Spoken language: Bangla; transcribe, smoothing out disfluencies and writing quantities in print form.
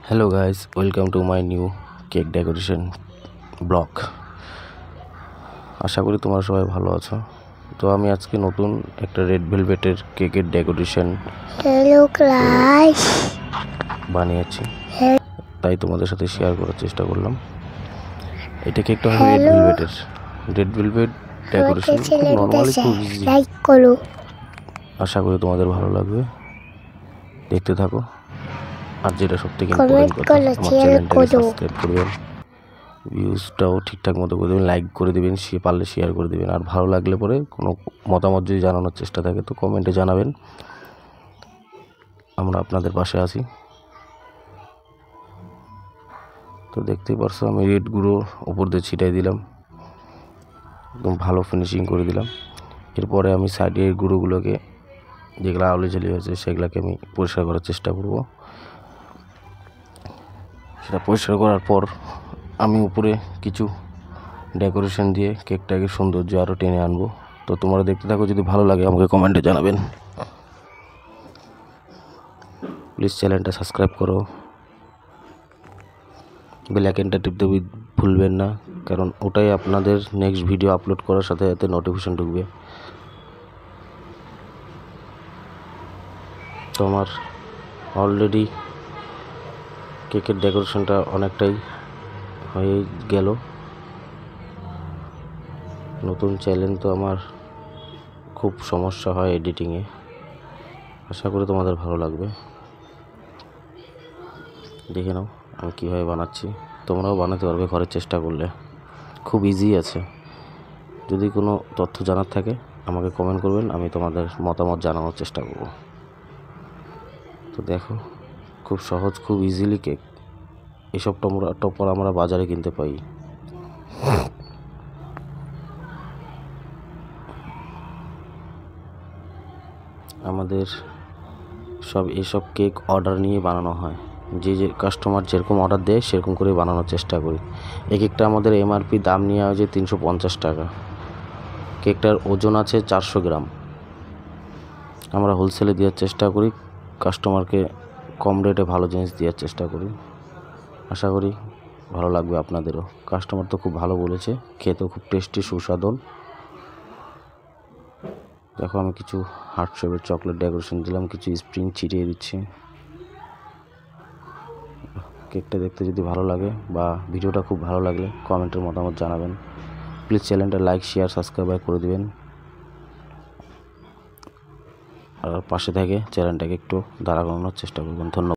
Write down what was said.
Hello guys, welcome to my new cake decoration blog. আশা করি তোমরা সবাই ভালো আছো। তো আমি আজকে নতুন একটা রেড ভেলভেটের কেকের ডেকোরেশন বানিয়েছি, তাই তোমাদের সাথে শেয়ার করার চেষ্টা করলাম। এটা কেকটা হবে রেড ভেলভেট ডেকোরেশন, খুব নর্মালি, খুব ইজি। আশা করি তোমাদের ভালো লাগবে, দেখতে থাকো। আর যেটা সবথেকে ইম্পর্টেন্ট কথা, আমার চ্যানেলটাকে সাবস্ক্রাইব করবেন, ভিউজটাও ঠিকঠাক মতো করে দেবেন, লাইক করে দেবেন, পারলে শেয়ার করে দেবেন। আর ভালো লাগলে পরে কোনো মতামত যদি জানানোর চেষ্টা থাকে তো কমেন্টে জানাবেন, আমরা আপনাদের পাশে আছি। তো দেখতেই পারছো আমি রেড গুঁড়ো উপর দিয়ে ছিটাই দিলাম, একদম ভালো ফিনিশিং করে দিলাম। এরপরে আমি সাইডের গুঁড়োগুলোকে, যেগুলো আউলিঝালি হয়েছে, সেগুলোকে আমি পরিষ্কার করার চেষ্টা করব। সেটা পরিষ্কার করার পর আমি উপরে কিছু ডেকোরেশন দিয়ে কেকটাকে সৌন্দর্য আরও টেনে আনবো। তো তোমরা দেখতে থাকো, যদি ভালো লাগে আমাকে কমেন্টে জানাবেন। প্লিজ চ্যানেলটা সাবস্ক্রাইব করো, বেল আইকনটা টিপতে ভুলবেন না, কারণ ওটাই আপনাদের নেক্সট ভিডিও আপলোড করার সাথে সাথে নোটিফিকেশন ঢুকবে। তো আমার অলরেডি কেকের ডেকোরেশনটা অনেকটাই হয়ে গেল। নতুন চ্যানেল তো আমার খুব সমস্যা হয় এডিটিংয়ে, আশা করি তোমাদের ভালো লাগবে। দেখে নাও আমি কীভাবে বানাচ্ছি, তোমরাও বানাতে পারবে ঘরের চেষ্টা করলে, খুব ইজি আছে। যদি কোনো তথ্য জানার থাকে আমাকে কমেন্ট করবেন, আমি তোমাদের মতামত জানানোর চেষ্টা করব। তো দেখো, খুব সহজ, খুব ইজিলি কেক। এসব টপার আমরা বাজারে কিনতে পাই। আমাদের এসব কেক অর্ডার নিয়ে বানানো হয়, যে কাস্টমার যেরকম অর্ডার দেয় সেরকম করে বানানোর চেষ্টা করি। এই কেকটা আমাদের এমআরপি দাম নেওয়া হয়েছে 350 টাকা। কেকটার ওজন আছে 400 গ্রাম। আমরা হোলসেলে দেওয়ার চেষ্টা করি, কাস্টমারকে কম রেটে ভালো জিনিস দেওয়ার চেষ্টা করি। আশা করি ভালো লাগবে আপনাদেরও। কাস্টমার তো খুব ভালো বলেছে, খেতেও খুব টেস্টি, সুস্বাদু। দেখো আমি কিছু হার্ট শেপের চকলেট ডেকোরেশন দিলাম, কিছু স্প্রিং ছিটিয়ে দিচ্ছি। কেকটা দেখতে যদি ভালো লাগে বা ভিডিওটা খুব ভালো লাগলে কমেন্টের মতামত জানাবেন। প্লিজ চ্যানেলটা লাইক, শেয়ার, সাবস্ক্রাইব করে দেবেন। আর পাশে থেকে চ্যানেলটাকে একটু দাঁড় করানোর চেষ্টা করবেন। ধন্যবাদ।